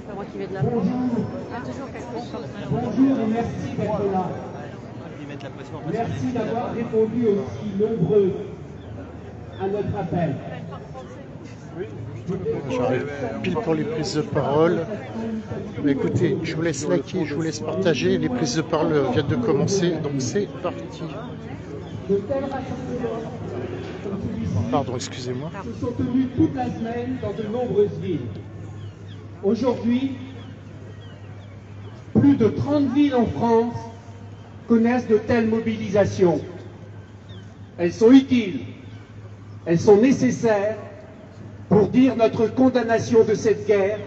C'est moi qui vais de la Bonjour. Il y a toujours quelqu'un. Bonjour et merci d'être là. Merci d'avoir répondu aussi nombreux à notre appel. J'arrive pile pour les prises de parole. Mais écoutez, je vous laisse liker, je vous laisse partager. Les prises de parole viennent de commencer, donc c'est parti. Pardon, excusez-moi. Se sont tenus toute la semaine dans de nombreuses villes. Aujourd'hui, plus de 30 villes en France connaissent de telles mobilisations. Elles sont utiles, elles sont nécessaires pour dire notre condamnation de cette guerre,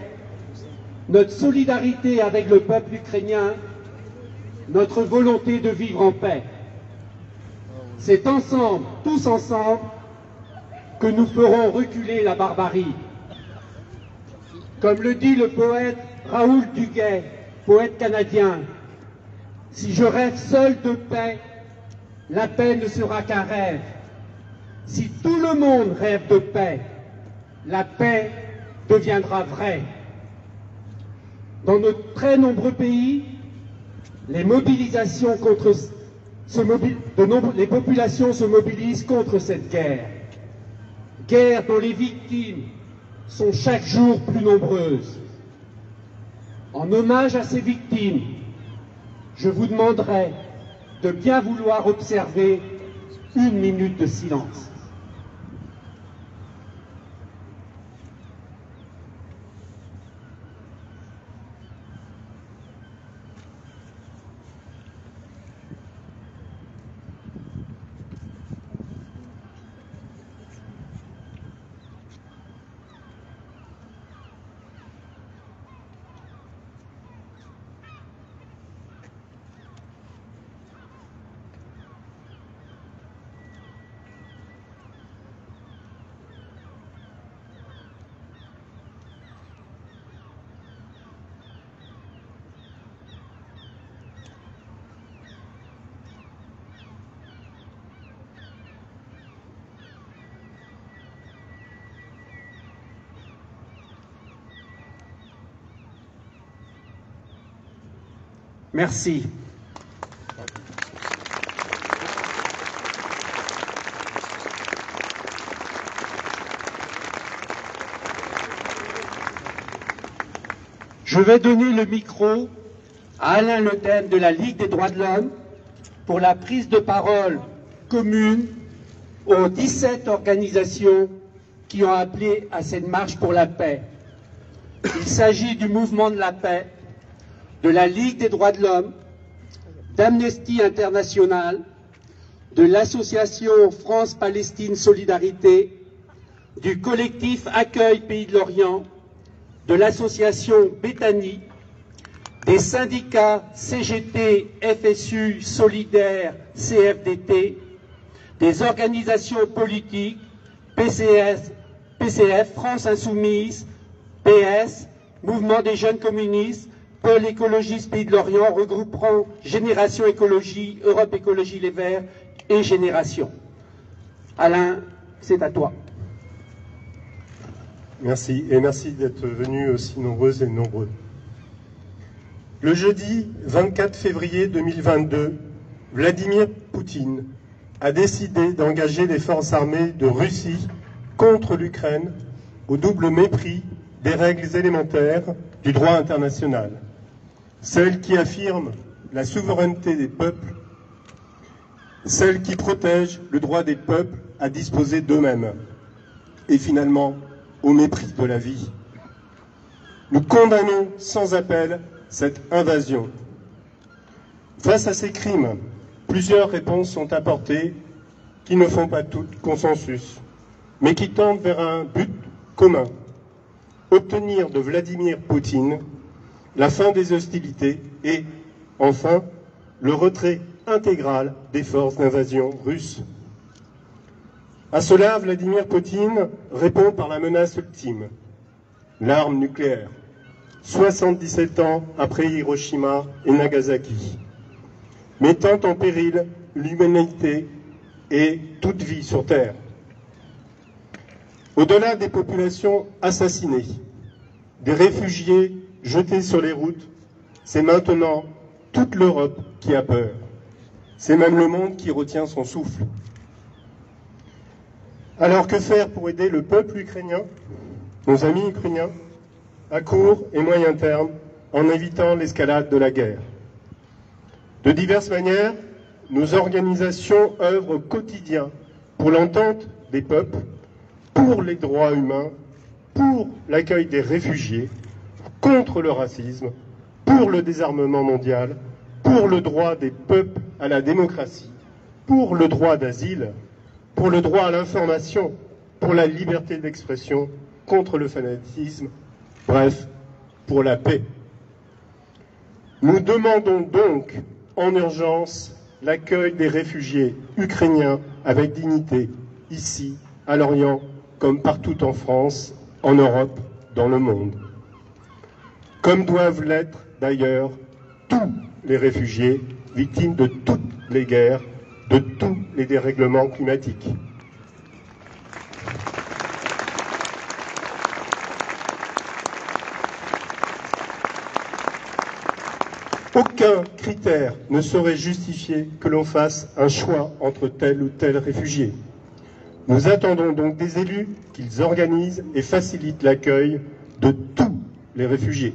notre solidarité avec le peuple ukrainien, notre volonté de vivre en paix. C'est ensemble, tous ensemble, que nous ferons reculer la barbarie. Comme le dit le poète Raoul Duguay, poète canadien, « Si je rêve seul de paix, la paix ne sera qu'un rêve. Si tout le monde rêve de paix, la paix deviendra vraie. » Dans de très nombreux pays, les mobilisations contre les populations se mobilisent contre cette guerre. Guerre dont les victimes sont chaque jour plus nombreuses. En hommage à ces victimes, je vous demanderai de bien vouloir observer 1 minute de silence. Merci. Je vais donner le micro à Alain Le Thème de la Ligue des droits de l'homme pour la prise de parole commune aux 17 organisations qui ont appelé à cette marche pour la paix. Il s'agit du mouvement de la paix, de la Ligue des droits de l'homme, d'Amnesty International, de l'association France-Palestine Solidarité, du collectif Accueil Pays de l'Orient, de l'association Béthanie, des syndicats CGT, FSU, Solidaire, CFDT, des organisations politiques, PCF, France Insoumise, PS, Mouvement des Jeunes Communistes, Pôle écologiste Pays de l'Orient, regroupant Génération Écologie, Europe Écologie Les Verts et Génération. Alain, c'est à toi. Merci, et merci d'être venus aussi nombreuses et nombreux. Le jeudi 24 février 2022, Vladimir Poutine a décidé d'engager les forces armées de Russie contre l'Ukraine au double mépris des règles élémentaires du droit international. Celles qui affirment la souveraineté des peuples, celles qui protègent le droit des peuples à disposer d'eux-mêmes, et finalement au mépris de la vie. Nous condamnons sans appel cette invasion. Face à ces crimes, plusieurs réponses sont apportées qui ne font pas toutes consensus, mais qui tendent vers un but commun: obtenir de Vladimir Poutine la fin des hostilités et, enfin, le retrait intégral des forces d'invasion russes. À cela, Vladimir Poutine répond par la menace ultime, l'arme nucléaire, 77 ans après Hiroshima et Nagasaki, mettant en péril l'humanité et toute vie sur Terre. Au-delà des populations assassinées, des réfugiés jetés sur les routes, c'est maintenant toute l'Europe qui a peur. C'est même le monde qui retient son souffle. Alors que faire pour aider le peuple ukrainien, nos amis ukrainiens, à court et moyen terme, en évitant l'escalade de la guerre? De diverses manières, nos organisations œuvrent au quotidien pour l'entente des peuples, pour les droits humains, pour l'accueil des réfugiés, contre le racisme, pour le désarmement mondial, pour le droit des peuples à la démocratie, pour le droit d'asile, pour le droit à l'information, pour la liberté d'expression, contre le fanatisme, bref, pour la paix. Nous demandons donc en urgence l'accueil des réfugiés ukrainiens avec dignité, ici, à Lorient, comme partout en France, en Europe, dans le monde. Comme doivent l'être d'ailleurs tous les réfugiés victimes de toutes les guerres, de tous les dérèglements climatiques. Aucun critère ne saurait justifier que l'on fasse un choix entre tel ou tel réfugié. Nous attendons donc des élus qu'ils organisent et facilitent l'accueil de tous les réfugiés.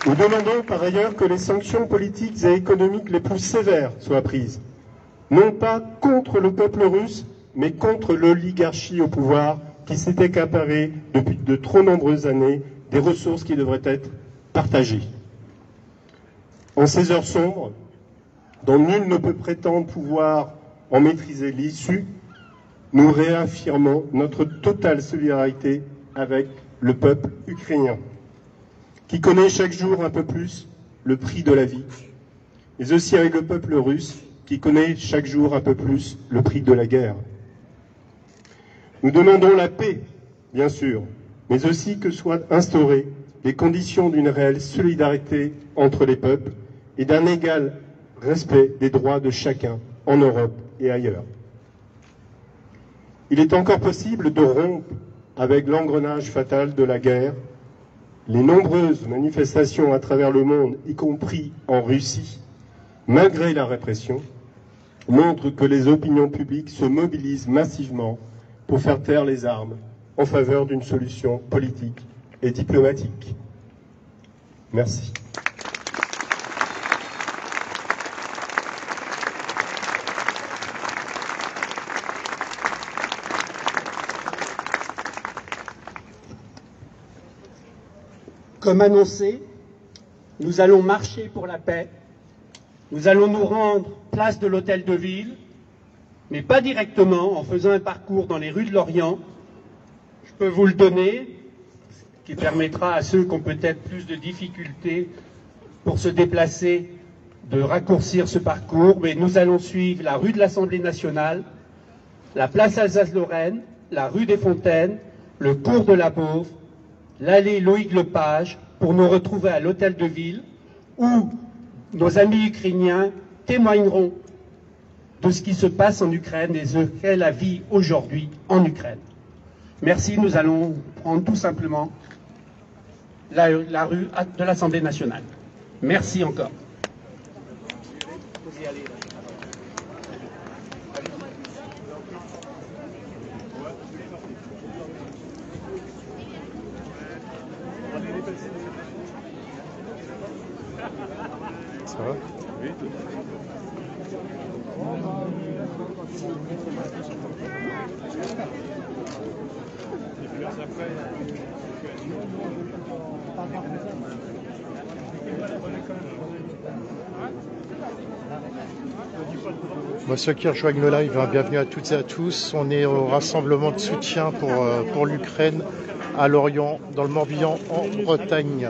Nous demandons par ailleurs que les sanctions politiques et économiques les plus sévères soient prises, non pas contre le peuple russe, mais contre l'oligarchie au pouvoir qui s'est accaparée depuis de trop nombreuses années des ressources qui devraient être partagées. En ces heures sombres, dont nul ne peut prétendre pouvoir en maîtriser l'issue, nous réaffirmons notre totale solidarité avec le peuple ukrainien, qui connaît chaque jour un peu plus le prix de la vie, mais aussi avec le peuple russe, qui connaît chaque jour un peu plus le prix de la guerre. Nous demandons la paix, bien sûr, mais aussi que soient instaurées les conditions d'une réelle solidarité entre les peuples et d'un égal respect des droits de chacun en Europe et ailleurs. Il est encore possible de rompre avec l'engrenage fatal de la guerre. Les nombreuses manifestations à travers le monde, y compris en Russie, malgré la répression, montrent que les opinions publiques se mobilisent massivement pour faire taire les armes en faveur d'une solution politique et diplomatique. Merci. Comme annoncé, nous allons marcher pour la paix. Nous allons nous rendre place de l'Hôtel de Ville, mais pas directement, en faisant un parcours dans les rues de Lorient. Je peux vous le donner, qui permettra à ceux qui ont peut-être plus de difficultés pour se déplacer de raccourcir ce parcours, mais nous allons suivre la rue de l'Assemblée nationale, la place Alsace-Lorraine, la rue des Fontaines, le cours de la Beauve, l'allée Loïc-Lepage, pour nous retrouver à l'Hôtel de Ville, où nos amis ukrainiens témoigneront de ce qui se passe en Ukraine et ce qu'est la vie aujourd'hui en Ukraine. Merci, nous allons prendre tout simplement la rue de l'Assemblée nationale. Merci encore. Ça va? Oui. Bon, ceux qui rejoignent le live, bienvenue à toutes et à tous. On est au rassemblement de soutien pour l'Ukraine à Lorient, dans le Morbihan, en Bretagne.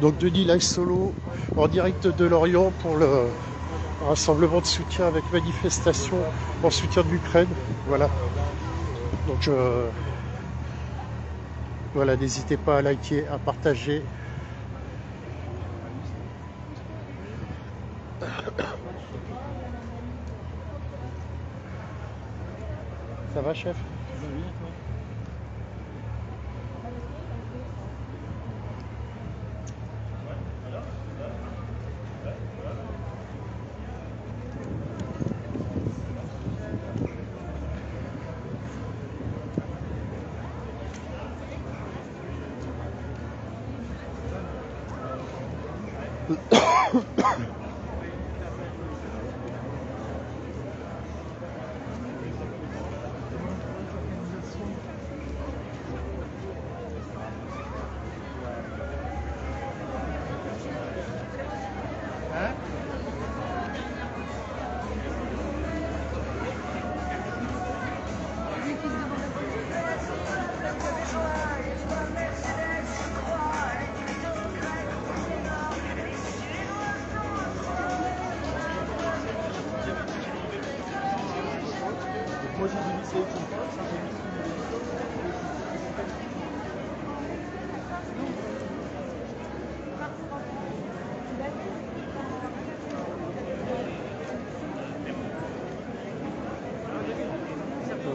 Donc Denis live solo en direct de Lorient pour le rassemblement de soutien avec manifestation en soutien de l'Ukraine. Voilà. Donc voilà, n'hésitez pas à liker, à partager. Ça va, chef?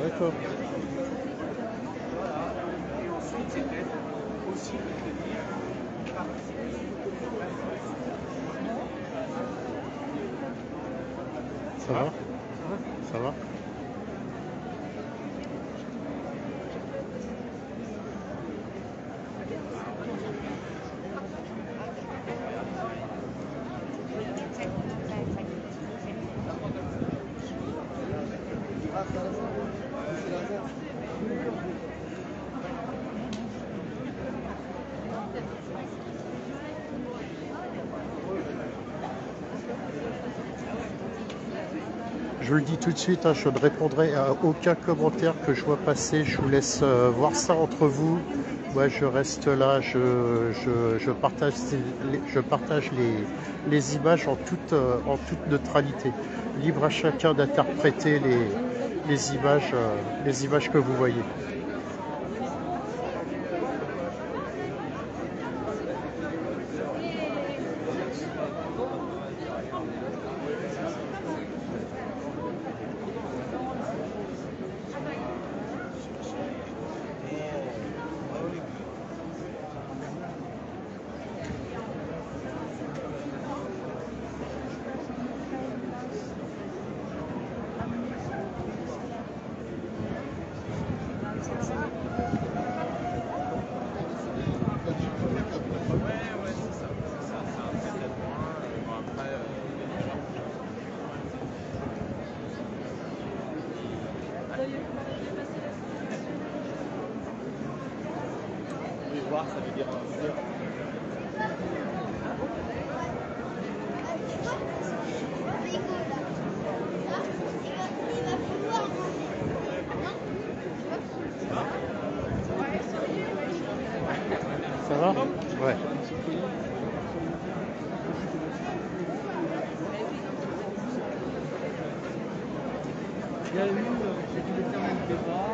D'accord. Ça va? Ça va? Je vous le dis tout de suite, hein, je ne répondrai à aucun commentaire que je vois passer. Je vous laisse voir ça entre vous. Moi, je reste là, je partage les images en toute neutralité. Libre à chacun d'interpréter les images que vous voyez. Voir, ça veut dire Ça va? Ouais. il y a eu, j'ai dû le faire un débat.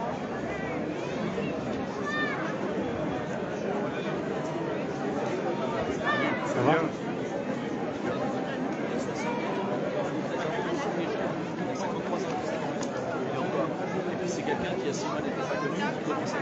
Ça va? Et puis c'est quelqu'un qui a 6 mois d'être inconnu, qui commence à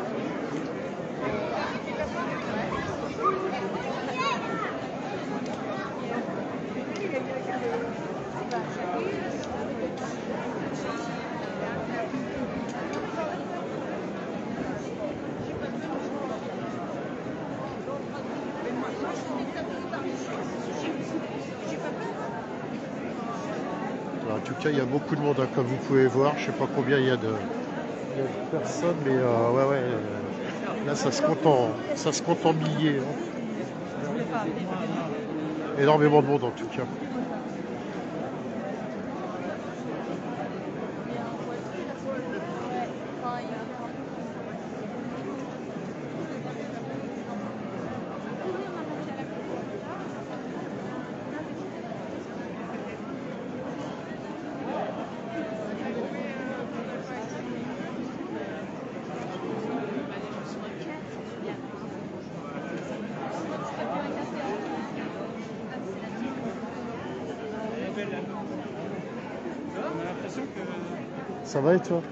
En tout cas, il y a beaucoup de monde, hein, comme vous pouvez voir. Je ne sais pas combien il y a de personnes, mais ouais, là, ça se compte en milliers. Hein. Énormément de monde, en tout cas. Ça va et toi?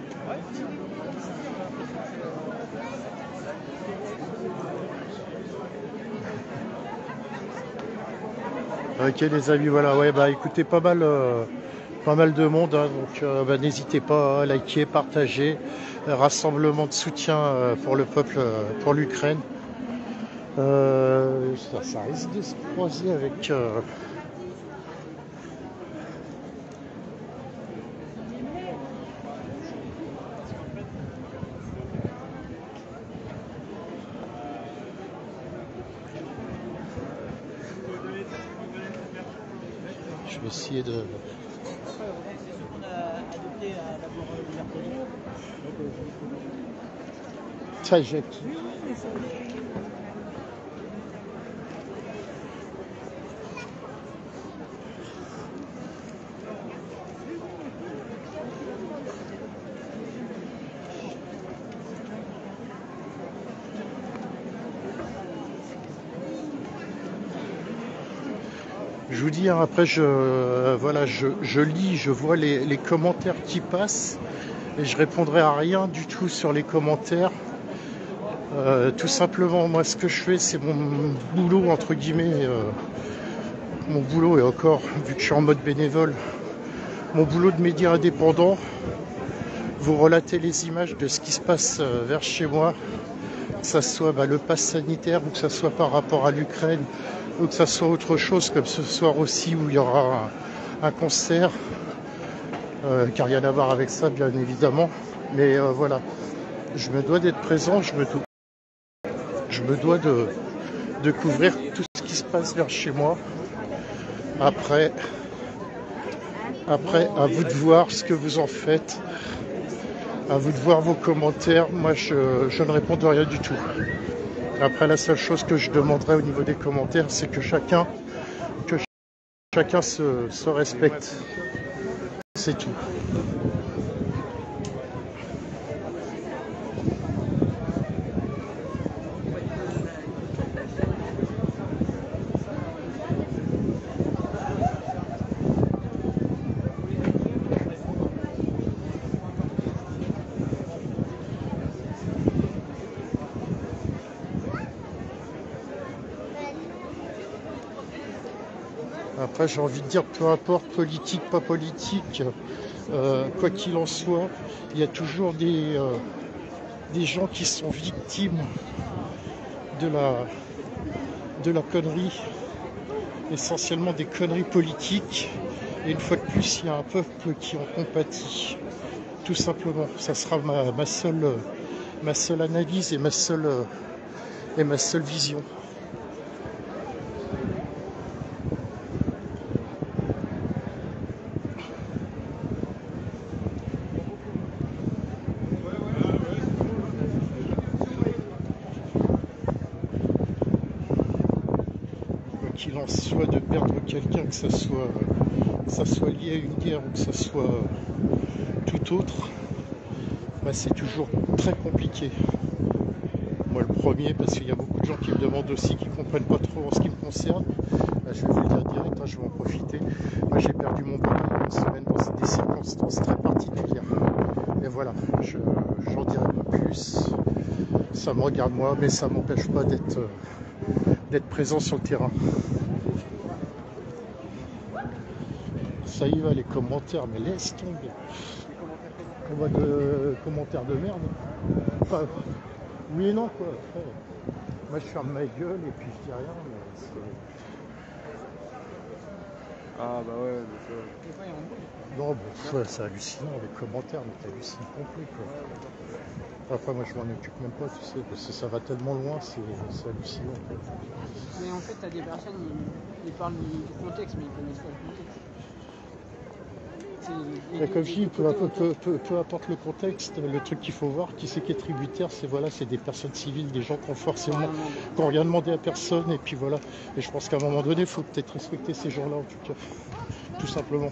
Ok les amis, voilà, ouais, bah écoutez, pas mal de monde, hein, donc n'hésitez pas à liker, partager, rassemblement de soutien pour le peuple, pour l'Ukraine. Ça risque de se croiser avec... Je vais essayer de... Ça, Jackie. Je vous dis, hein, après, je lis, je vois les commentaires qui passent et je répondrai à rien du tout sur les commentaires. Tout simplement, moi, ce que je fais, c'est mon boulot, entre guillemets. Mon boulot, et encore, vu que je suis en mode bénévole, mon boulot de média indépendant, vous relatez les images de ce qui se passe vers chez moi, que ça soit le pass sanitaire ou que ça soit par rapport à l'Ukraine, ou que ça soit autre chose, comme ce soir aussi où il y aura un concert, qui n'a rien à voir avec ça, bien évidemment. Mais voilà, je me dois d'être présent, je me dois de couvrir tout ce qui se passe vers chez moi. Après, à vous de voir ce que vous en faites, à vous de voir vos commentaires. Moi, je ne réponds de rien du tout. Après, la seule chose que je demanderais au niveau des commentaires, c'est que chacun se respecte. C'est tout. Après, j'ai envie de dire, peu importe, politique, pas politique, quoi qu'il en soit, il y a toujours des gens qui sont victimes de la connerie, essentiellement des conneries politiques. Et une fois de plus, il y a un peuple qui en compatit. tout simplement. Ça sera ma seule analyse et ma seule vision. Qu'il en soit de perdre quelqu'un, que ça soit lié à une guerre ou que ça soit tout autre, bah c'est toujours très compliqué. Moi le premier, parce qu'il y a beaucoup de gens qui me demandent aussi, qui ne comprennent pas trop en ce qui me concerne. Là, je vais vous le dire direct, je vais en profiter. Moi j'ai perdu mon père il y a une semaine dans des circonstances très particulières. Et voilà, j'en dirai pas plus. Ça me regarde moi, mais ça m'empêche pas d'être présent sur le terrain. Ça y va les commentaires, mais laisse tomber. Commentaires de merde. Enfin, oui et non quoi. Après, moi je ferme ma gueule et puis je dis rien. Mais Ah bah ouais, non, bon, ouais, c'est hallucinant les commentaires, mais t'hallucines complet quoi. Après moi je m'en occupe même pas, tu sais, parce que ça va tellement loin, c'est hallucinant quoi. Mais en fait, t'as des personnes, ils parlent du contexte, mais ils connaissent pas le contexte. Et comme je dis, peu importe le contexte, le truc qu'il faut voir, qui c'est qui est tributaire, c'est des personnes civiles, des gens qui ont rien demandé à personne, et puis voilà. Et je pense qu'à un moment donné, il faut peut-être respecter ces gens-là en tout cas, tout simplement.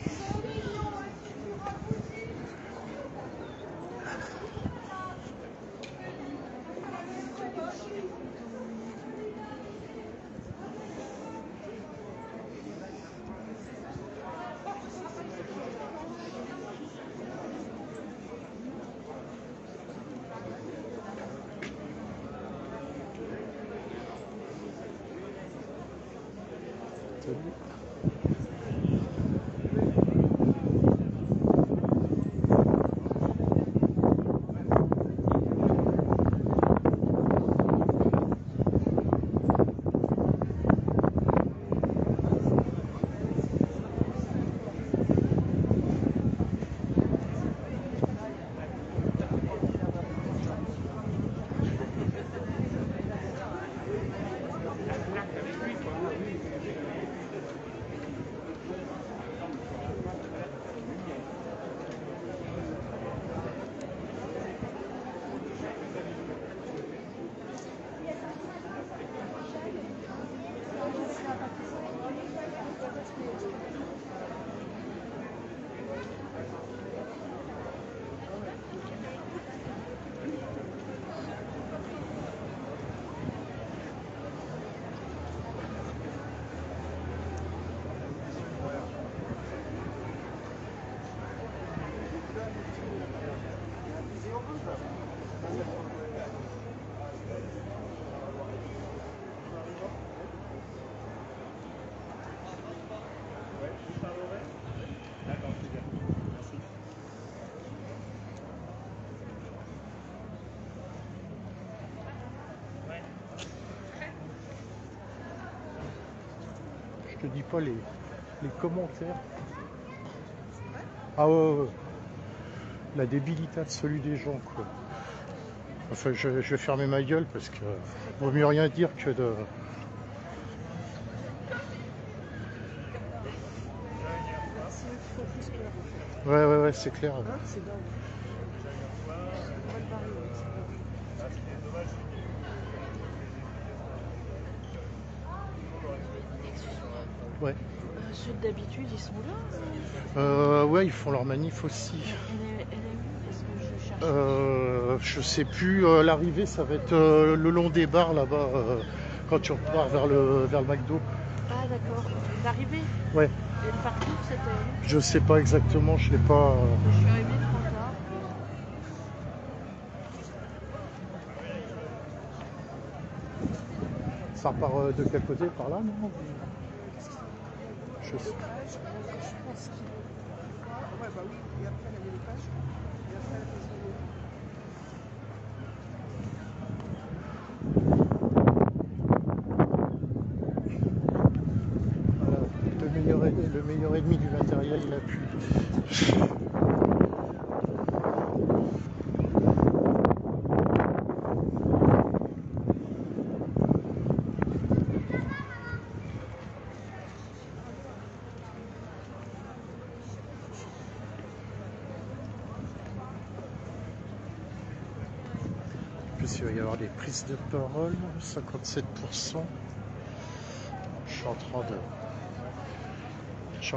Je te dis pas les commentaires. Ah ouais. La débilité absolue des gens quoi. Enfin je vais fermer ma gueule parce que vaut mieux rien dire que de. Ouais, c'est clair. C'est dingue. Ouais. Ceux d'habitude, ils sont là. Ouais, ils font leur manif aussi. Elle est où? Parce que je cherche. Je sais plus. L'arrivée, ça va être le long des bars là-bas, quand tu repars vers le McDo. Ah d'accord. L'arrivée? Ouais. Et le parcours, c'était où? Je sais pas exactement, je l'ai pas. Je suis arrivée trop tard. Ça repart de quel côté? Par là, non? Je sais. Je pense qu'il. Ouais, bah oui. Et après, il y avait les pages. Et après, la question Voilà. Le meilleur ennemi du matériel, la pluie. plus, il va y avoir des prises de parole, 57%. Je suis en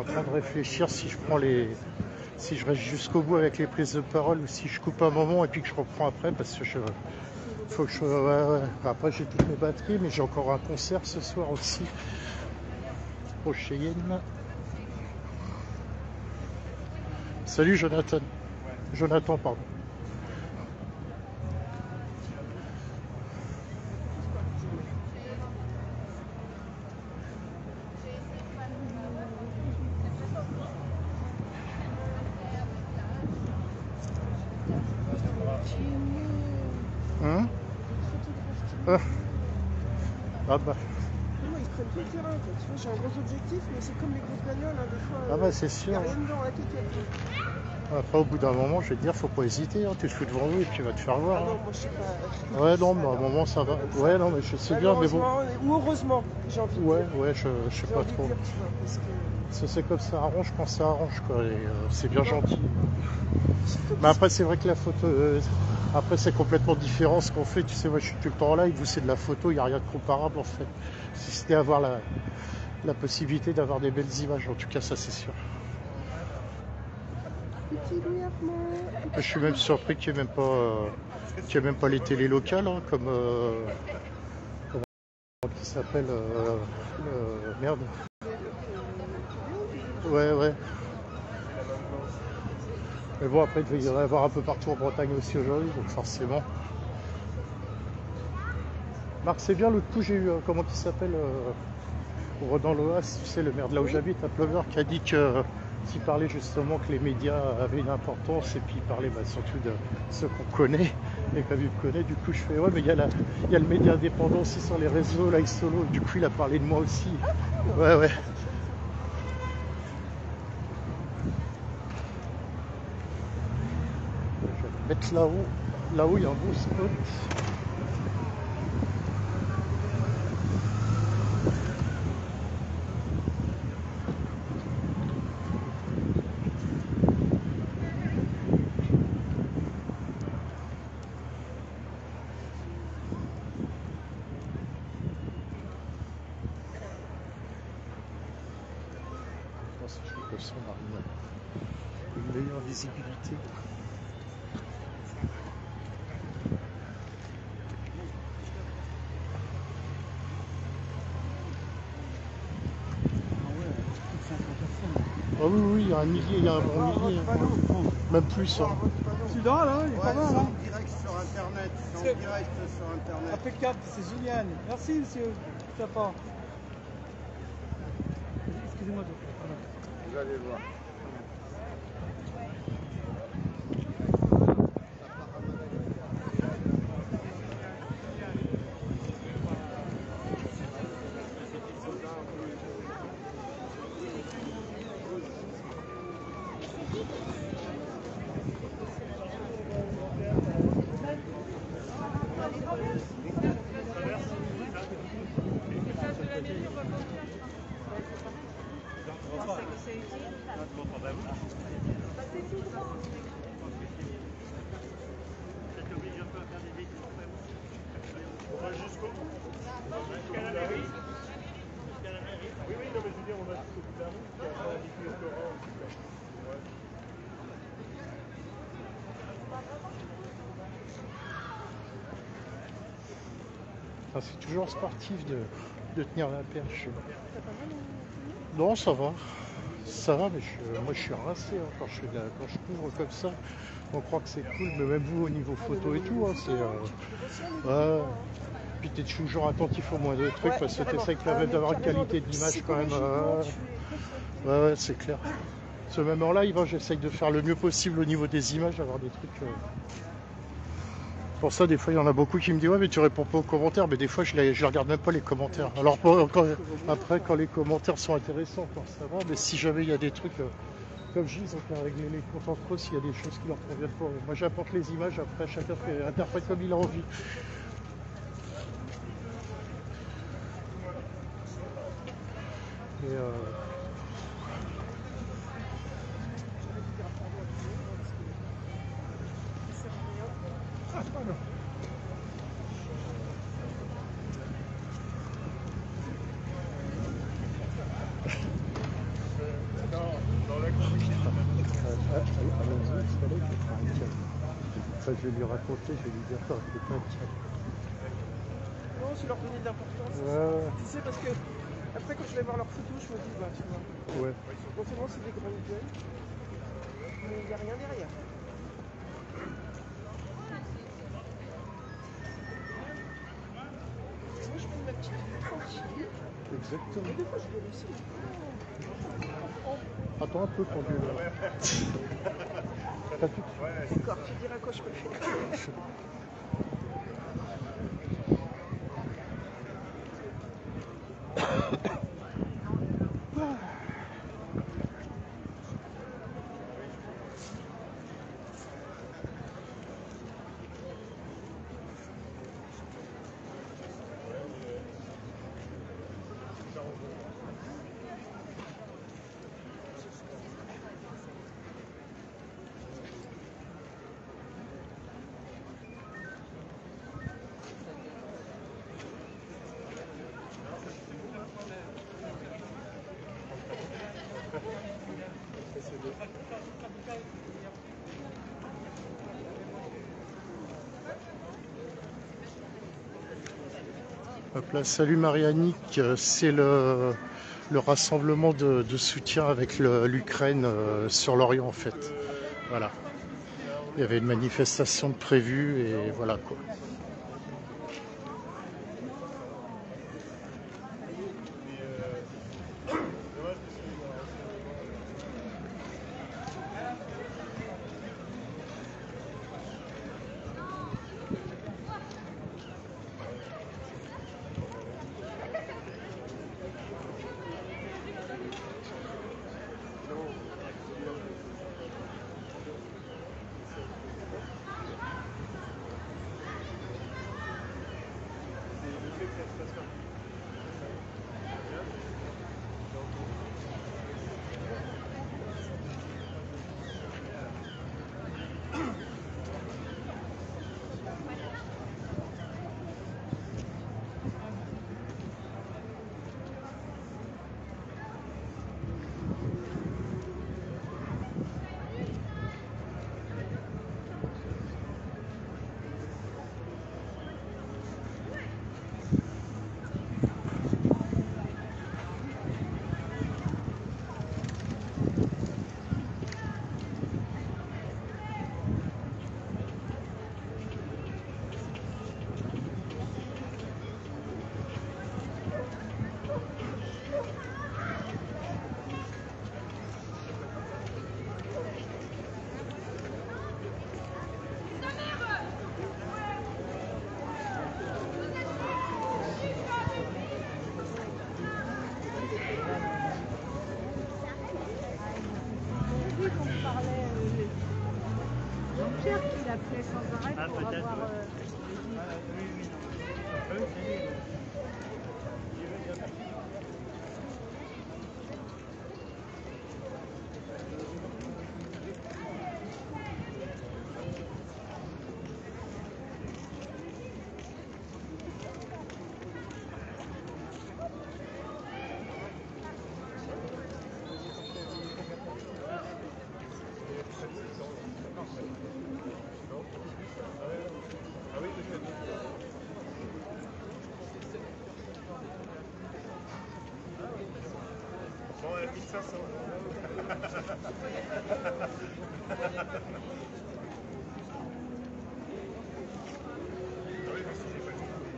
train de réfléchir si je prends si je reste jusqu'au bout avec les prises de parole ou si je coupe un moment et puis que je reprends après parce que faut que ouais. Après j'ai toutes mes batteries mais j'ai encore un concert ce soir aussi au Cheyenne. Salut Jonathan. Jonathan, pardon. Ah bah. Ils prennent tout le terrain, quoi. Tu vois, j'ai un gros objectif, mais c'est comme les grosses bagnoles, hein, des fois. Ah bah c'est sûr. Il n'y a rien dedans, la tête. Après au bout d'un moment je vais te dire faut pas hésiter, hein. Tu te fous devant nous et puis tu vas te faire voir. Ah non, Hein. moi je sais pas. Ouais non mais à un moment ça va. Ouais non mais je sais bien mais bon. Ou heureusement, j'ai envie de dire. Ouais je sais pas trop. Dire, tu vois, parce que... C'est comme ça arrange quand ça arrange quoi. Et, c'est bien gentil. Mais après c'est vrai que la photo, après c'est complètement différent ce qu'on fait. Tu sais moi je suis tout le temps en live, vous c'est de la photo, il n'y a rien de comparable en fait. Si c'était avoir la possibilité d'avoir des belles images, en tout cas ça c'est sûr. Je suis même surpris qu'il n'y ait même pas les télés locales hein, comme qui s'appelle merde. Ouais. Mais bon après il devait y en avoir un peu partout en Bretagne aussi aujourd'hui, donc forcément. Marc c'est bien, l'autre coup j'ai eu comment il s'appelle dans l'OAS, tu sais le maire de là où j'habite, à Plover, qui a dit que s'il parlait justement que les médias avaient une importance et puis il parlait surtout de ceux qu'on connaît et que vu connaît, du coup je fais ouais mais il y a le média indépendant aussi sur les réseaux, là Solo, du coup il a parlé de moi aussi. Ouais. Je vais me mettre là-haut il y a un beau spot. On a une meilleure visibilité. Ah oui, il y a un millier, il y a un bon millier, même plus. Hein. Celui-là, là, il est pas mal. C'est Hein. en direct sur Internet. C'est en direct sur Internet. Impeccable, c'est génial. Merci, monsieur. Sympa. Excusez-moi. Vous allez voir. C'est toujours sportif de tenir la perche. Non, ça va. Ça va, mais moi je suis rincé hein, quand je couvre comme ça. On croit que c'est cool, mais même vous au niveau photo et tout, hein, c'est. Puis tu es toujours attentif au moins de trucs parce que tu essaies quand même d'avoir une qualité d'image quand même. Ouais, c'est clair. Ce même en live, hein, j'essaye de faire le mieux possible au niveau des images, d'avoir des trucs. Pour ça, des fois, il y en a beaucoup qui me disent ouais, mais tu réponds pas aux commentaires. Mais des fois, je regarde même pas les commentaires. Alors après, quand les commentaires sont intéressants, ça va. Mais si jamais il y a des trucs, comme je dis, ils ont qu'à régler les comptes entre eux s'il y a des choses qui leur conviennent pas. Moi, j'apporte les images. Après, chacun interprète comme il a envie. Et je vais lui raconter, je vais lui dire, oh, putain, Non, c'est leur donner de l'importance. ouais, Tu sais, parce que après, quand je vais voir leurs photos, je me dis, bah, tu vois, ouais. non seulement c'est des grandes gueules, mais il n'y a rien derrière. Moi, je fais ma petite vie tranquille. Exactement. Mais des fois, je vais aussi. Attends un peu, pendule. T'as tout. D'accord, tu diras quoi je peux faire. Hop là, salut Marianique, c'est le rassemblement de soutien avec l'Ukraine sur l'Orient en fait. Voilà. Il y avait une manifestation de prévue et voilà quoi. Jean-Pierre qui l'appelait sans arrêt pour avoir...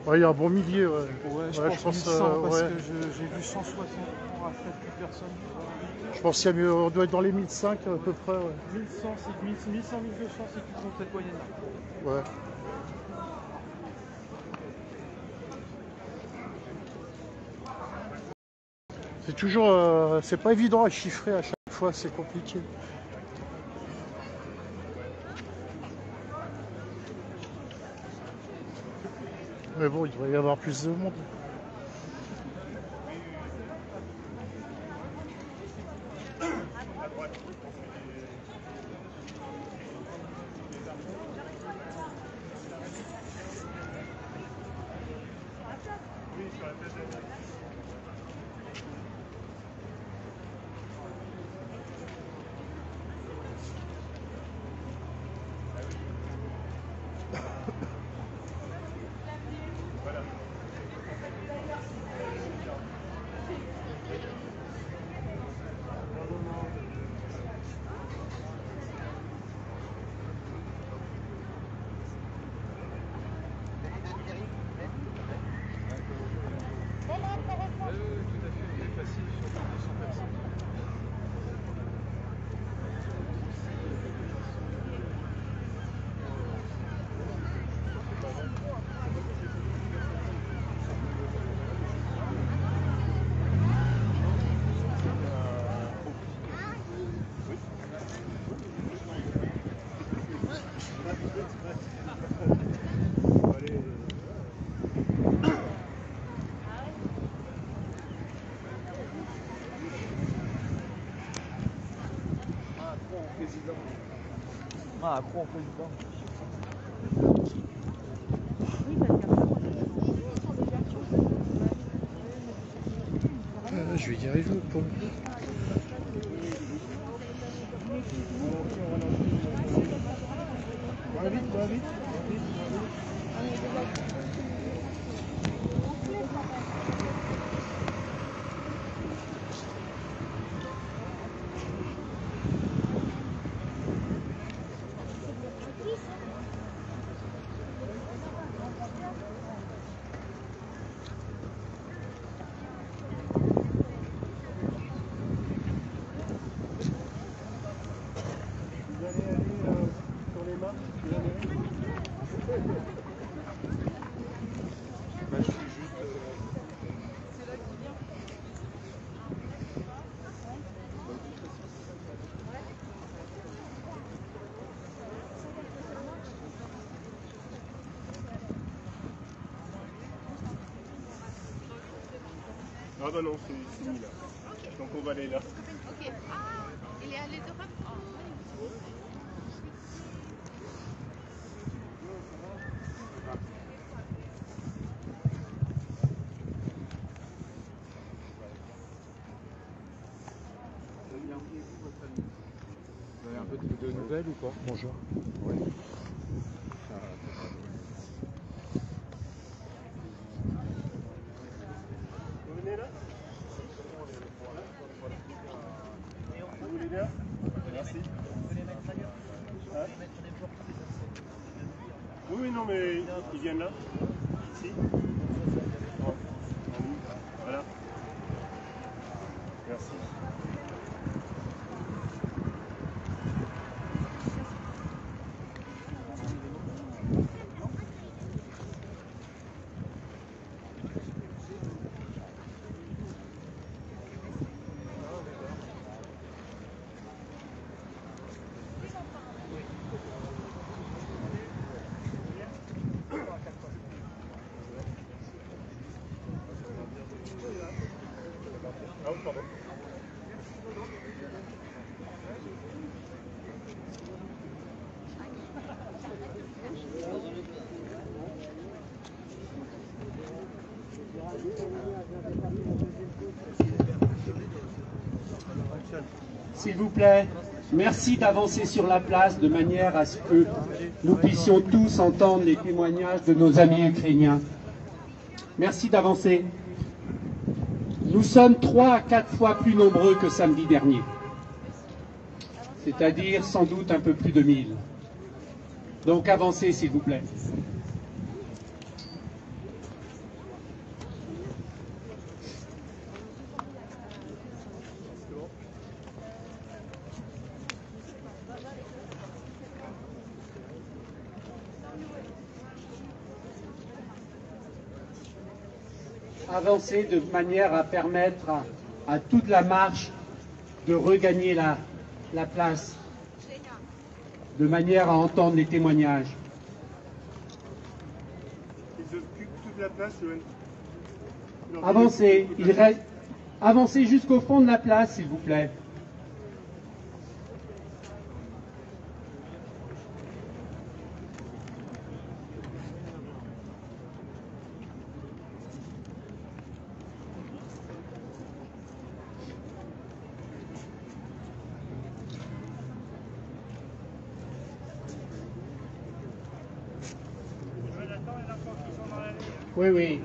Ouais, il y a un bon milieu. Ouais, Ouais, je pense 1100 parce que j'ai vu 160 après plus personne. Je pense qu'il y a mieux, on doit être dans les 1005 à peu près. Ouais. 1100, c'est 1100, 1200, c'est plus dans cette moyenne-là. Ouais. C'est toujours, c'est pas évident à chiffrer à chaque fois, c'est compliqué. Mais bon, il devrait y avoir plus de monde. Ah, accro en président. Oui, parce qu'après, moi, Je vais y arriver ou pas? Va vite, va vite. Vous allez aller sur les marches de la mairie. Bah, je suis juste. Ah bah non, c'est fini là. Donc on va aller là. Ok. Ah, il est allé de Rome. Vous avez un peu de nouvelles ou pas? Bonjour. Vous venez là? Vous voulez bien? Merci. Hein? Oui, oui, non, mais ils viennent là. Ici. Bon. Voilà. Merci. Ah oui, pardon. S'il vous plaît, merci d'avancer sur la place de manière à ce que nous puissions tous entendre les témoignages de nos amis ukrainiens. Merci d'avancer. Nous sommes 3 à 4 fois plus nombreux que samedi dernier, c'est-à-dire sans doute un peu plus de 1000. Donc avancez, s'il vous plaît. Avancer de manière à permettre à toute la marche de regagner la place, de manière à entendre les témoignages. Ils occupent toute la place, Joël. Avancez, avancez jusqu'au fond de la place, s'il vous plaît. Oui, oui.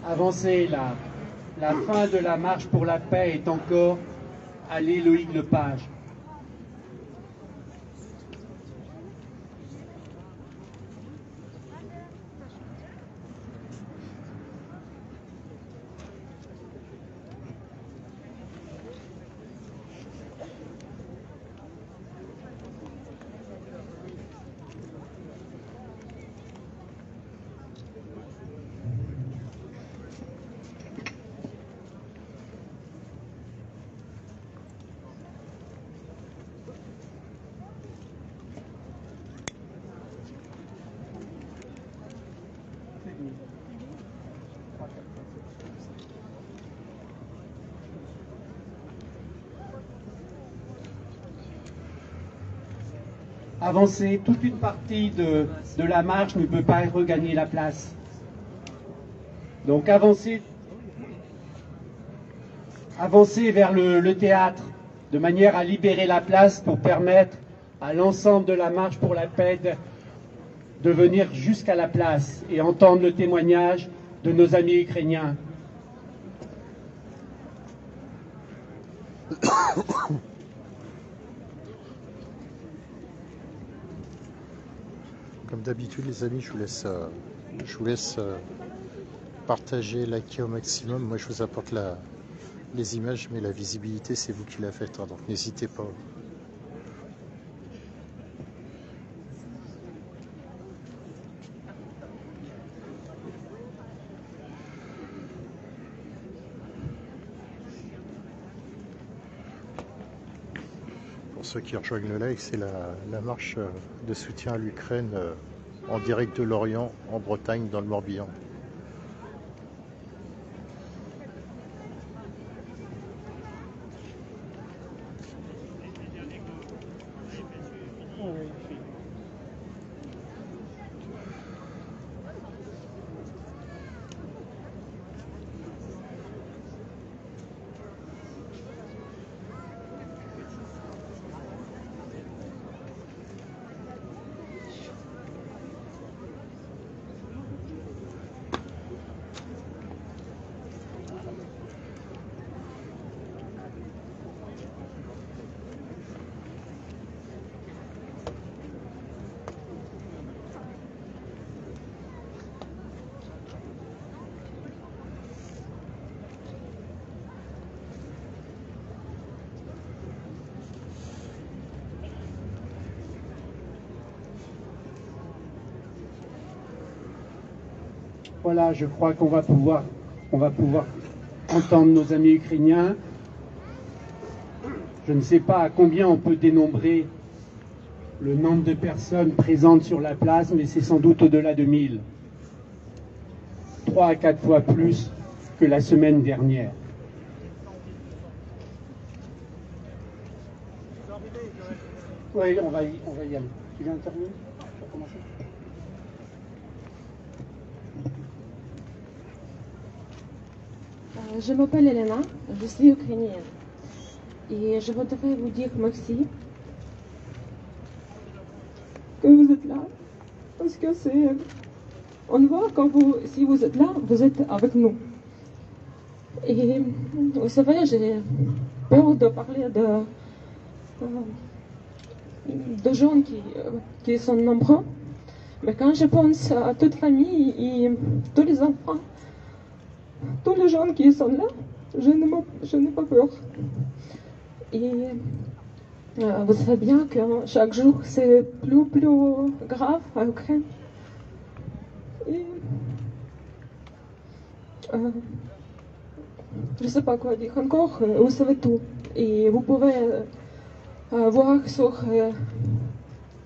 Avancez, la fin de la marche pour la paix est encore allée Loïc Lepage. avancer. Toute une partie de la marche ne peut pas regagner la place. Donc avancez vers le théâtre de manière à libérer la place pour permettre à l'ensemble de la marche pour la paix de venir jusqu'à la place et entendre le témoignage de nos amis ukrainiens. Comme d'habitude les amis, je vous laisse partager, liker au maximum. Moi je vous apporte les images, mais la visibilité c'est vous qui la faites, hein, donc n'hésitez pas. Pour ceux qui rejoignent le live, c'est la marche de soutien à l'Ukraine en direct de Lorient, en Bretagne, dans le Morbihan. Voilà, je crois qu'on va pouvoir entendre nos amis ukrainiens. Je ne sais pas à combien on peut dénombrer le nombre de personnes présentes sur la place, mais c'est sans doute au-delà de 1000. 3 à 4 fois plus que la semaine dernière. Oui, on va y aller. Tu viens de terminer? Tu vas commencer? Je m'appelle Elena, je suis ukrainienne. Et je voudrais vous dire merci que vous êtes là. Parce que on voit quand si vous êtes là, vous êtes avec nous. Et vous savez, j'ai peur de parler de gens qui sont nombreux. Mais quand je pense à toute famille et tous les enfants, tous les gens qui sont là, je n'ai pas peur. Et vous savez bien que chaque jour c'est plus grave en Ukraine. Et je ne sais pas quoi dire encore, vous savez tout. Et vous pouvez voir sur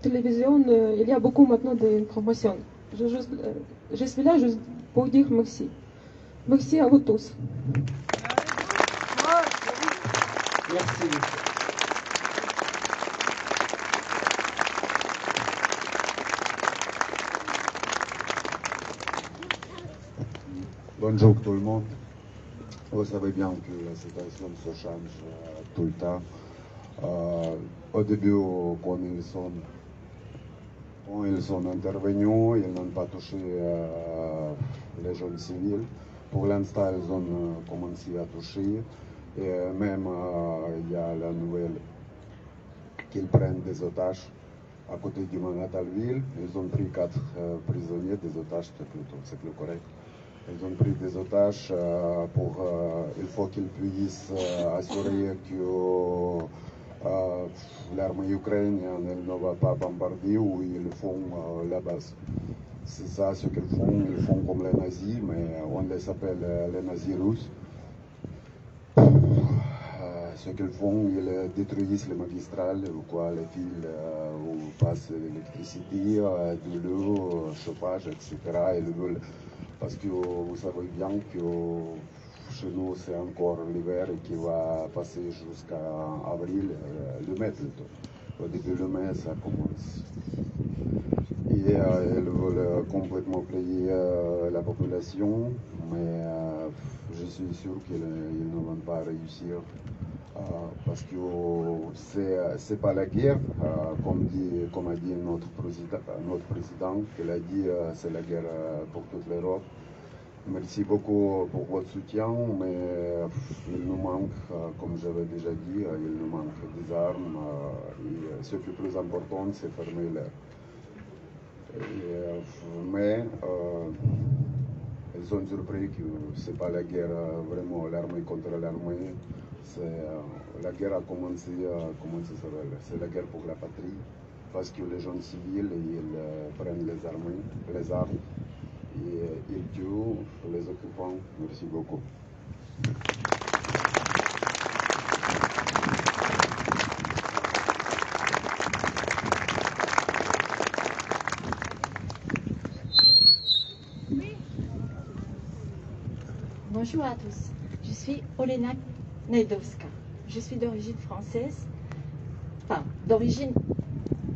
télévision, il y a beaucoup maintenant d'informations. Je suis là juste pour dire merci. Merci à vous tous. Merci. Bonjour tout le monde. Vous savez bien que la situation se change tout le temps. Au début, quand ils sont intervenus, ils n'ont pas touché les jeunes civils. Pour l'instant, ils ont commencé à toucher. Et même, il y a la nouvelle qu'ils prennent des otages à côté du Manatalville. Ils ont pris 4 prisonniers, des otages, c'est plus correct. Ils ont pris des otages il faut qu'ils puissent assurer que l'armée ukrainienne ne va pas bombarder où ils font la base. C'est ça ce qu'ils font. Ils font comme les nazis, mais on les appelle les nazis russes. Ce qu'ils font, ils détruisent les magistrales, les fils où passe l'électricité, de l'eau, chauffage, etc. Ils veulent, parce que vous savez bien que chez nous c'est encore l'hiver et qui va passer jusqu'à avril, le mai plutôt. au début du mai, ça commence. Et ils veulent complètement plier la population, mais je suis sûr qu'ils ne vont pas réussir parce que c'est pas la guerre, comme a dit notre président, il a dit c'est la guerre pour toute l'Europe. Merci beaucoup pour votre soutien, mais il nous manque, comme j'avais déjà dit, il nous manque des armes et ce qui est plus important, c'est fermer l'air. Mais ils sont surpris que ce n'est pas la guerre vraiment l'armée contre l'armée, la guerre a commencé, comment ça s'appelle, c'est la guerre pour la patrie, parce que les gens civils ils prennent les armes et ils tuent les occupants. Merci beaucoup. Bonjour à tous, je suis Olena Nedowska. Je suis d'origine française,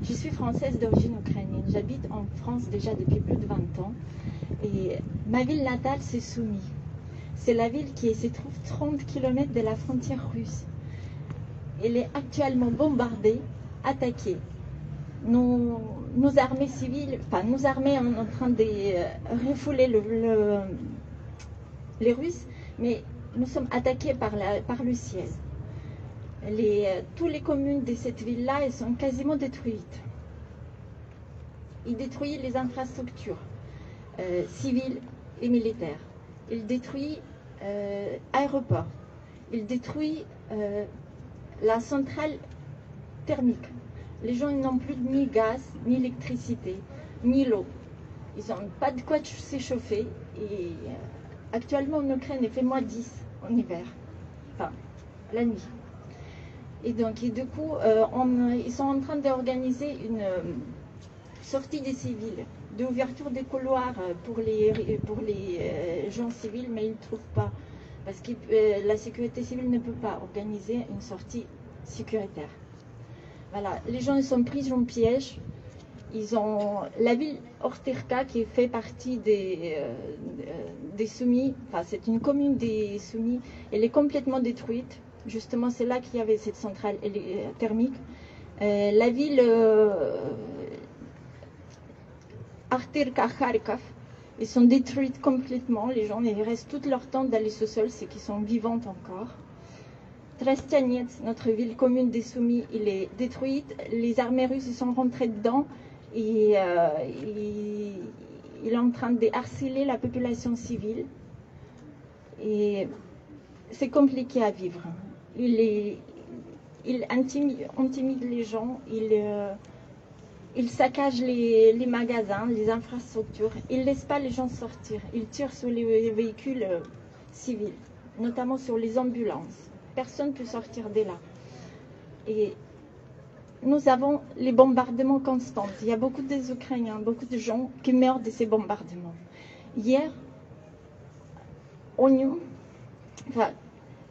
je suis française d'origine ukrainienne. J'habite en France déjà depuis plus de 20 ans et ma ville natale c'est Soumy. C'est la ville qui se trouve 30 km de la frontière russe. Elle est actuellement bombardée, attaquée. Nos armées civiles, nos armées sont en train de refouler les Russes, mais nous sommes attaqués par le ciel. Toutes les communes de cette ville-là, elles sont quasiment détruites. Ils détruisent les infrastructures civiles et militaires. Ils détruisent l'aéroport. Ils détruisent la centrale thermique. Les gens n'ont plus ni gaz, ni électricité, ni l'eau. Ils n'ont pas de quoi s'échauffer. Et actuellement en Ukraine, il fait -10 en hiver, la nuit. Et donc, du coup, ils sont en train d'organiser une sortie des civils, d'ouverture des couloirs pour les gens civils, mais ils ne trouvent pas, parce que la sécurité civile ne peut pas organiser une sortie sécuritaire. Voilà, les gens ils sont pris en piège. Ils ont la ville Orterka qui fait partie des Soumis, c'est une commune des Soumis, elle est complètement détruite. Justement, c'est là qu'il y avait cette centrale thermique. La ville Orterka, Kharkov, ils sont détruites complètement. Les gens, ils restent tout leur temps dans les sous-sols, c'est qu'ils sont vivants encore. Trestianets, notre ville commune des Soumis, il est détruite. Les armées russes ils sont rentrées dedans. Et il est en train de harceler la population civile et c'est compliqué à vivre. Il intimide les gens, il saccage les magasins, les infrastructures, il ne laisse pas les gens sortir, il tire sur les véhicules civils, notamment sur les ambulances. Personne ne peut sortir de là. Et nous avons les bombardements constants. Il y a beaucoup des Ukrainiens, beaucoup de gens qui meurent de ces bombardements. Hier,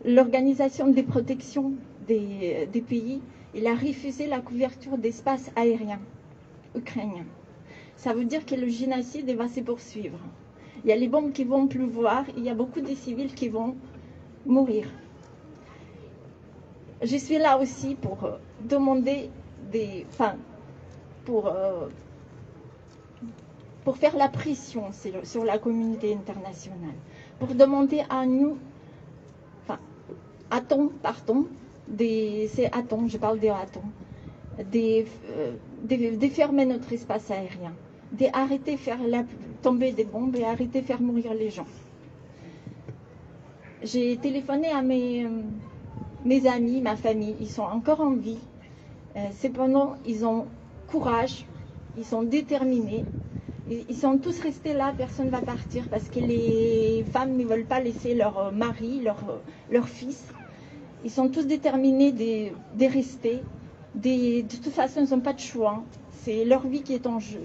l'organisation des protections des pays, il a refusé la couverture d'espace aérien ukrainien. Ça veut dire que le génocide va se poursuivre. Il y a les bombes qui vont pleuvoir, il y a beaucoup de civils qui vont mourir. Je suis là aussi pour demander pour faire la pression sur la communauté internationale, pour demander à nous, je parle des atomes, de fermer notre espace aérien, d'arrêter de faire tomber des bombes et arrêter de faire mourir les gens. J'ai téléphoné à mes amis, ma famille, ils sont encore en vie. Cependant, ils ont courage, ils sont déterminés. Ils sont tous restés là, personne ne va partir parce que les femmes ne veulent pas laisser leur mari, leur fils. Ils sont tous déterminés de rester. De toute façon, ils n'ont pas de choix. C'est leur vie qui est en jeu.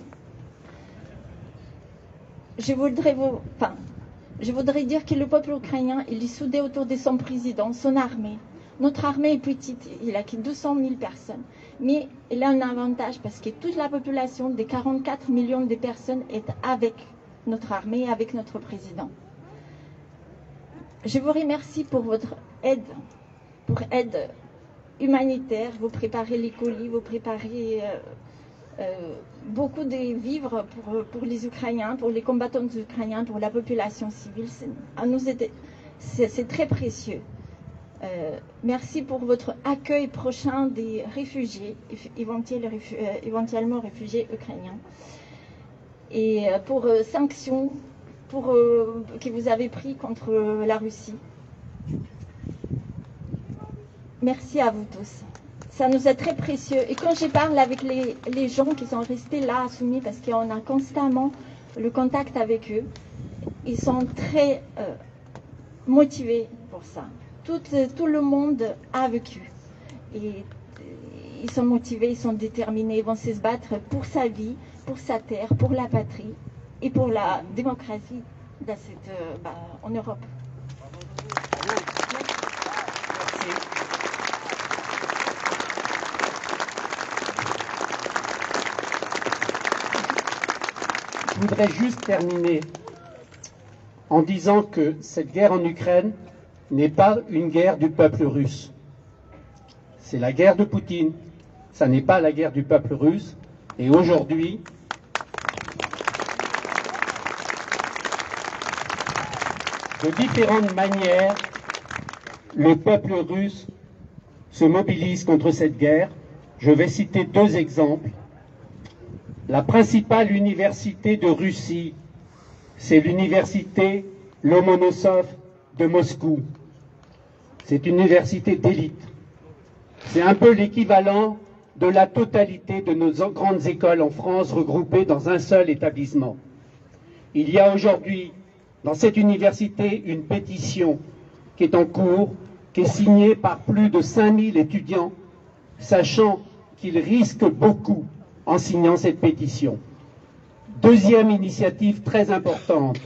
Je voudrais dire que le peuple ukrainien, il est soudé autour de son président, son armée, Notre armée est petite, il n'a que 200 000 personnes. Mais il a un avantage parce que toute la population des 44 millions de personnes est avec notre armée, avec notre président. Je vous remercie pour votre aide, humanitaire. Vous préparez les colis, vous préparez beaucoup de vivres pour les Ukrainiens, pour les combattants ukrainiens, pour la population civile. C'est très précieux. Merci pour votre accueil prochain des réfugiés, éventuellement réfugiés ukrainiens. Et pour sanctions que vous avez prises contre la Russie. Merci à vous tous. Ça nous est très précieux. Et quand je parle avec les gens qui sont restés là, soumis, parce qu'on a constamment le contact avec eux, ils sont très motivés pour ça. Tout le monde a vécu. Et ils sont motivés, ils sont déterminés, ils vont se battre pour sa vie, pour sa terre, pour la patrie et pour la démocratie en Europe. Je voudrais juste terminer en disant que cette guerre en Ukraine n'est pas une guerre du peuple russe. C'est la guerre de Poutine, ça n'est pas la guerre du peuple russe. Et aujourd'hui, de différentes manières, le peuple russe se mobilise contre cette guerre. Je vais citer deux exemples. La principale université de Russie, c'est l'université Lomonosov de Moscou. C'est une université d'élite. C'est un peu l'équivalent de la totalité de nos grandes écoles en France regroupées dans un seul établissement. Il y a aujourd'hui dans cette université une pétition qui est en cours, qui est signée par plus de 5000 étudiants, sachant qu'ils risquent beaucoup en signant cette pétition. Deuxième initiative très importante,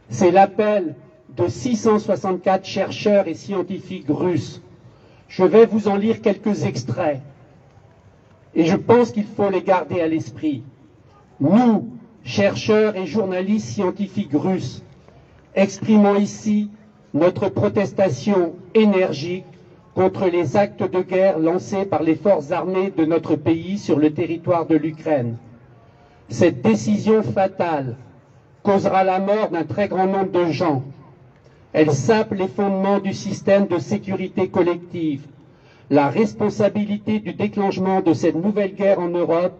c'est l'appel de 664 chercheurs et scientifiques russes. Je vais vous en lire quelques extraits. Et je pense qu'il faut les garder à l'esprit. Nous, chercheurs et journalistes scientifiques russes, exprimons ici notre protestation énergique contre les actes de guerre lancés par les forces armées de notre pays sur le territoire de l'Ukraine. Cette décision fatale causera la mort d'un très grand nombre de gens. Elle sape les fondements du système de sécurité collective. La responsabilité du déclenchement de cette nouvelle guerre en Europe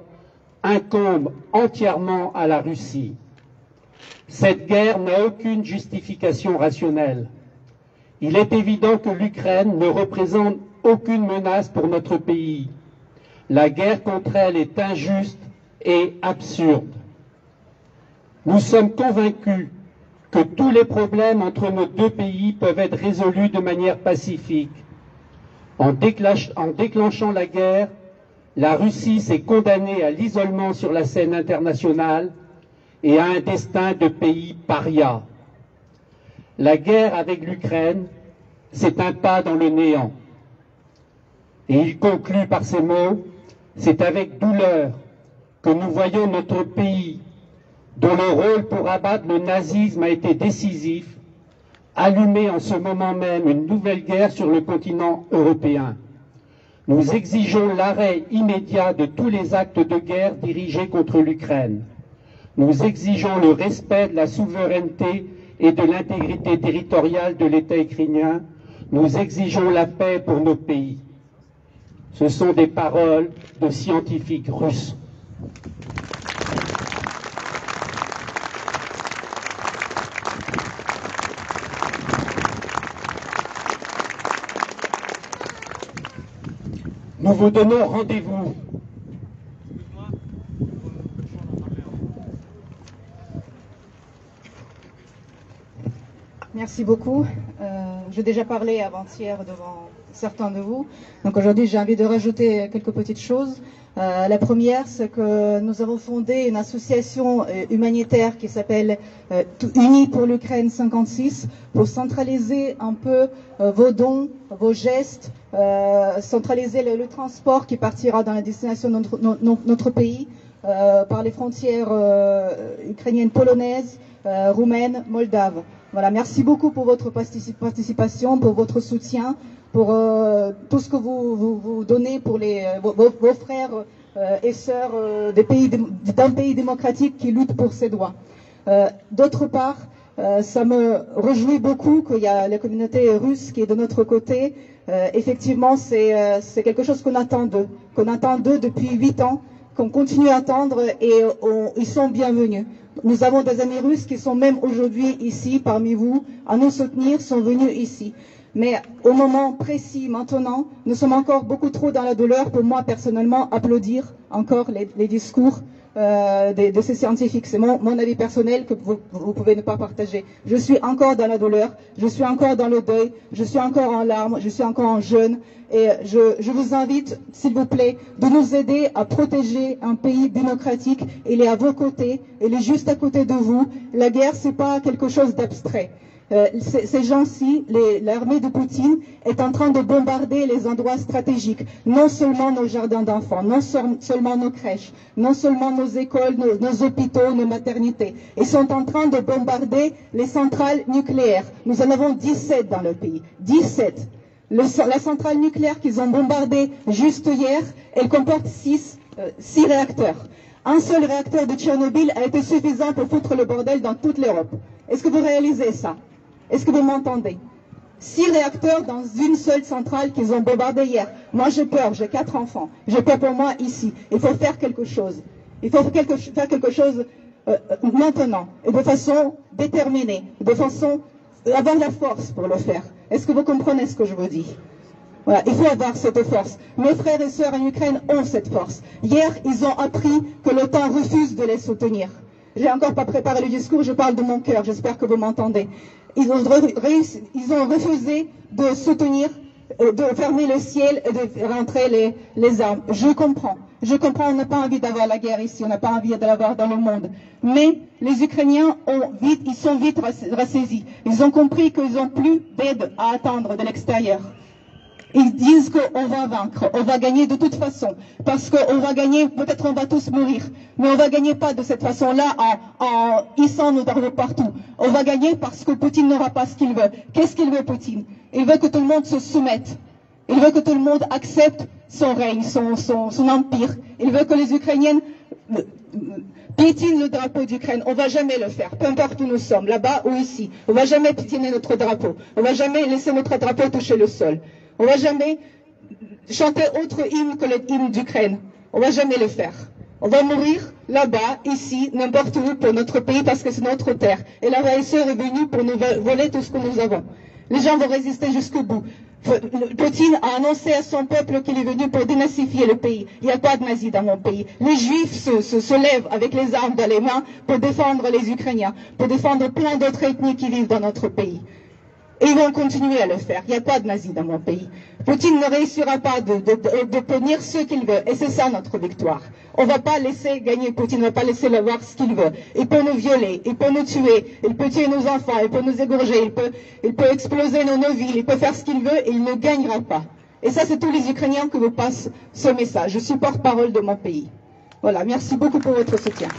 incombe entièrement à la Russie. Cette guerre n'a aucune justification rationnelle. Il est évident que l'Ukraine ne représente aucune menace pour notre pays. La guerre contre elle est injuste et absurde. Nous sommes convaincus que tous les problèmes entre nos deux pays peuvent être résolus de manière pacifique. En déclenchant la guerre, la Russie s'est condamnée à l'isolement sur la scène internationale et à un destin de pays paria. La guerre avec l'Ukraine, c'est un pas dans le néant. Et il conclut par ces mots, c'est avec douleur que nous voyons notre pays, dont le rôle pour abattre le nazisme a été décisif, allumer en ce moment même une nouvelle guerre sur le continent européen. Nous exigeons l'arrêt immédiat de tous les actes de guerre dirigés contre l'Ukraine. Nous exigeons le respect de la souveraineté et de l'intégrité territoriale de l'État ukrainien. Nous exigeons la paix pour nos pays. Ce sont des paroles de scientifiques russes. Nous vous donnons rendez-vous. Merci beaucoup. j'ai déjà parlé avant-hier devant certains de vous. Donc aujourd'hui, j'ai envie de rajouter quelques petites choses. La première, c'est que nous avons fondé une association humanitaire qui s'appelle Unis pour l'Ukraine 56 pour centraliser un peu vos dons, vos gestes, centraliser le transport qui partira dans la destination de notre pays par les frontières ukrainiennes, polonaises, roumaines, moldaves. Voilà, merci beaucoup pour votre participation, pour votre soutien, pour tout ce que vous donnez pour vos frères et sœurs d'un pays démocratique qui lutte pour ses droits. D'autre part, ça me réjouit beaucoup qu'il y a la communauté russe qui est de notre côté. Effectivement, c'est quelque chose qu'on attend d'eux depuis 8 ans, qu'on continue à attendre et ils sont bienvenus. Nous avons des amis russes qui sont même aujourd'hui ici parmi vous à nous soutenir, sont venus ici. Mais au moment précis, maintenant, nous sommes encore beaucoup trop dans la douleur pour moi personnellement applaudir encore les discours de ces scientifiques. C'est mon avis personnel que vous pouvez ne pas partager. Je suis encore dans la douleur, je suis encore dans le deuil, je suis encore en larmes, je suis encore en jeûne. Et je vous invite, s'il vous plaît, de nous aider à protéger un pays démocratique. Il est à vos côtés, il est juste à côté de vous. La guerre, c'est pas quelque chose d'abstrait. Ces gens-ci, l'armée de Poutine est en train de bombarder les endroits stratégiques, non seulement nos jardins d'enfants, non seulement nos crèches, non seulement nos écoles, nos hôpitaux, nos maternités. Ils sont en train de bombarder les centrales nucléaires. Nous en avons 17 dans le pays. 17. La centrale nucléaire qu'ils ont bombardée juste hier, elle comporte 6 réacteurs. Un seul réacteur de Tchernobyl a été suffisant pour foutre le bordel dans toute l'Europe. Est-ce que vous réalisez ça? Est-ce que vous m'entendez? 6 réacteurs dans une seule centrale qu'ils ont bombardée hier. Moi j'ai peur, j'ai 4 enfants. J'ai peur pour moi ici. Il faut faire quelque chose. Il faut faire quelque chose maintenant, et de façon déterminée, de façon avoir la force pour le faire. Est-ce que vous comprenez ce que je vous dis? Voilà, il faut avoir cette force. Mes frères et sœurs en Ukraine ont cette force. Hier, ils ont appris que l'OTAN refuse de les soutenir. J'ai encore pas préparé le discours, je parle de mon cœur, j'espère que vous m'entendez. Ils ont refusé de soutenir, de fermer le ciel et de rentrer les armes. Je comprends, on n'a pas envie d'avoir la guerre ici, on n'a pas envie de l'avoir dans le monde. Mais les Ukrainiens ils sont vite rassaisis. Ils ont compris qu'ils n'ont plus d'aide à attendre de l'extérieur. Ils disent qu'on va vaincre, on va gagner de toute façon, parce qu'on va gagner, peut-être on va tous mourir, mais on va gagner pas de cette façon-là en hissant nos drapeaux partout. On va gagner parce que Poutine n'aura pas ce qu'il veut. Qu'est-ce qu'il veut, Poutine? Il veut que tout le monde se soumette. Il veut que tout le monde accepte son règne, son empire. Il veut que les Ukrainiennes piétinent le drapeau d'Ukraine. On va jamais le faire, peu importe où nous sommes, là-bas ou ici. On va jamais piétiner notre drapeau. On va jamais laisser notre drapeau toucher le sol. On ne va jamais chanter autre hymne que le hymne d'Ukraine. On ne va jamais le faire. On va mourir là-bas, ici, n'importe où pour notre pays parce que c'est notre terre. Et la RSE est venue pour nous voler tout ce que nous avons. Les gens vont résister jusqu'au bout. Poutine a annoncé à son peuple qu'il est venu pour dénazifier le pays. Il n'y a pas de nazis dans mon pays. Les juifs se lèvent avec les armes dans les mains pour défendre les Ukrainiens, pour défendre plein d'autres ethnies qui vivent dans notre pays. Et ils vont continuer à le faire. Il n'y a pas de nazis dans mon pays. Poutine ne réussira pas de punir ceux qu'il veut. Et c'est ça notre victoire. On ne va pas laisser gagner Poutine, on ne va pas laisser le voir ce qu'il veut. Il peut nous violer, il peut nous tuer, il peut tuer nos enfants, il peut nous égorger, il peut exploser nos villes, il peut faire ce qu'il veut et il ne gagnera pas. Et ça, c'est tous les Ukrainiens que vous passent ce message. Je suis porte-parole de mon pays. Voilà, merci beaucoup pour votre soutien.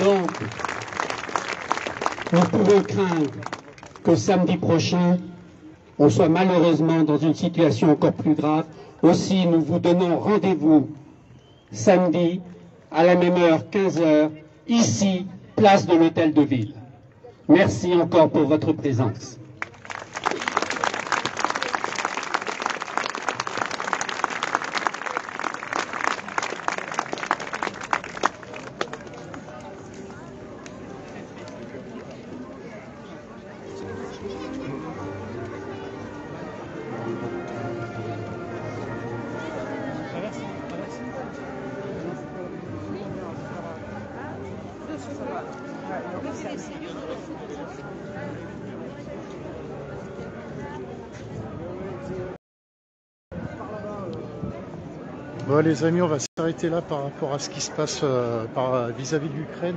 Donc, nous pouvons craindre que samedi prochain, on soit malheureusement dans une situation encore plus grave. Aussi, nous vous donnons rendez-vous samedi à la même heure, 15h, ici, place de l'Hôtel de Ville. Merci encore pour votre présence. ça va. Ouais, donc ça, Bon les amis, on va s'arrêter là par rapport à ce qui se passe vis-à-vis de l'Ukraine.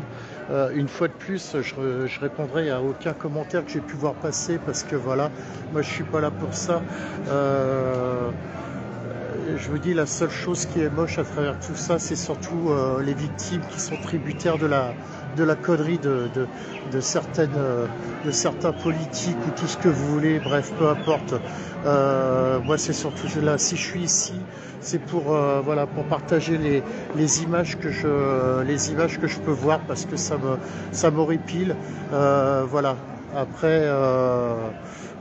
Une fois de plus, je répondrai à aucun commentaire que j'ai pu voir passer parce que voilà, moi je suis pas là pour ça. Je vous dis, la seule chose qui est moche à travers tout ça, c'est surtout les victimes qui sont tributaires de la connerie de certains politiques ou tout ce que vous voulez, bref, peu importe. Moi, c'est surtout là, si je suis ici, c'est pour voilà, pour partager les images que je peux voir parce que ça m'horripile. Voilà.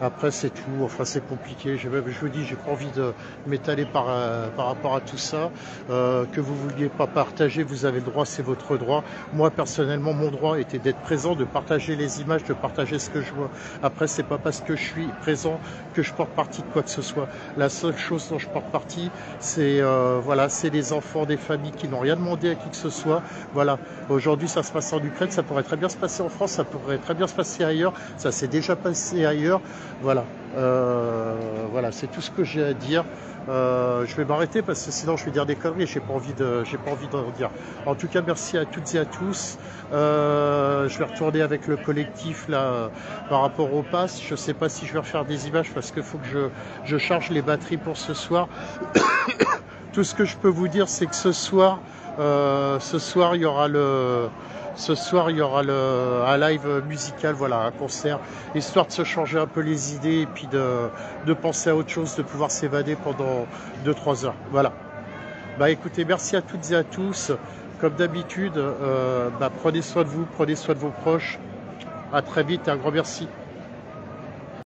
Après c'est tout, enfin c'est compliqué, je vous dis, j'ai pas envie de m'étaler par rapport à tout ça, que vous vouliez pas partager, vous avez le droit, c'est votre droit. Moi personnellement, mon droit était d'être présent, de partager les images, de partager ce que je vois. Après c'est pas parce que je suis présent que je porte partie de quoi que ce soit. La seule chose dont je porte partie, c'est voilà, c'est les enfants des familles qui n'ont rien demandé à qui que ce soit. Voilà, aujourd'hui ça se passe en Ukraine, ça pourrait très bien se passer en France, ça pourrait très bien se passer ailleurs, ça s'est déjà passé ailleurs. Voilà, voilà, c'est tout ce que j'ai à dire. Je vais m'arrêter parce que sinon je vais dire des conneries et j'ai pas envie d'en dire. En tout cas, merci à toutes et à tous. Je vais retourner avec le collectif là par rapport au pass. Je sais pas si je vais refaire des images parce qu'il faut que je charge les batteries pour ce soir. Tout ce que je peux vous dire, c'est que ce soir, il y aura un live musical, voilà, un concert, histoire de se changer un peu les idées et puis de penser à autre chose, de pouvoir s'évader pendant 2-3 heures. Voilà. Bah écoutez, merci à toutes et à tous. Comme d'habitude, prenez soin de vous, prenez soin de vos proches. À très vite et un grand merci.